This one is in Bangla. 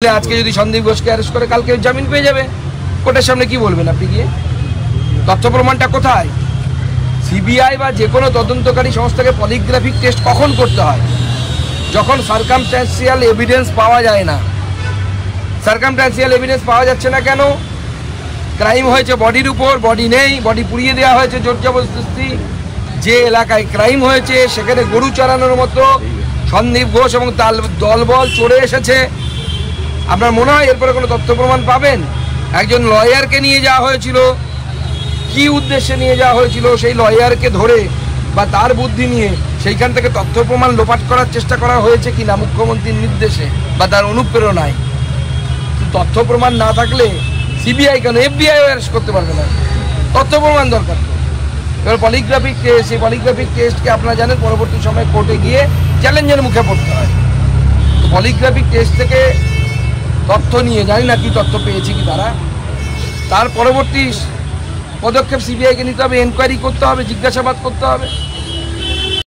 আজকে যদি সন্দীপ ঘোষকে অ্যারেস্ট করে কালকে জামিন পেয়ে যাবে। কোর্টের সামনে কি বলবেন আপনি গিয়ে? তথ্য প্রমাণটা কোথায়? সিবিআই বা যে কোনো তদন্তকারী সংস্থাকে পলিগ্রাফিক টেস্ট কখন করতে হয়? যখন সার্কামস্ট্যান্সিয়াল এভিডেন্স পাওয়া যায় না। সার্কামস্ট্যান্সিয়াল এভিডেন্স পাওয়া যাচ্ছে না কেন? ক্রাইম হয়েছে বডির উপর, বডি নেই, বডি পুড়িয়ে দেওয়া হয়েছে জোর জবরদস্তি। যে এলাকায় ক্রাইম হয়েছে সেখানে গরু চড়ানোর মতো সন্দীপ ঘোষ এবং তার দলবল চড়ে এসেছে। আপনার মনে হয় এরপরে কোনো তথ্য প্রমাণ পাবেন? একজন লয়ারকে নিয়ে যাওয়া হয়েছিল, কি উদ্দেশ্যে নিয়ে যাওয়া হয়েছিল সেই লয়ারকে ধরে বা তার বুদ্ধি নিয়ে সেইখান থেকে তথ্য প্রমাণ লোপাট করার চেষ্টা করা হয়েছে কিনা মুখ্যমন্ত্রীর নির্দেশে বা তার অনুপ্রেরণায়? তথ্য প্রমাণ না থাকলে সিবিআই কেন এফবিআই অ্যারেস্ট করতে পারবে না? তথ্য প্রমাণ দরকার। এবার পলিগ্রাফিক টেস্ট, সেই পলিগ্রাফিক টেস্টকে আপনারা জানেন পরবর্তী সময় কোর্টে গিয়ে চ্যালেঞ্জের মুখে পড়তে হয়। পলিগ্রাফিক টেস্ট থেকে তথ্য নিয়ে জানি না কি তথ্য পেয়েছে কি তার পরবর্তী পদক্ষেপ সিবিআইকে নিতে হবে, এনকোয়ারি করতে হবে, জিজ্ঞাসাবাদ করতে হবে।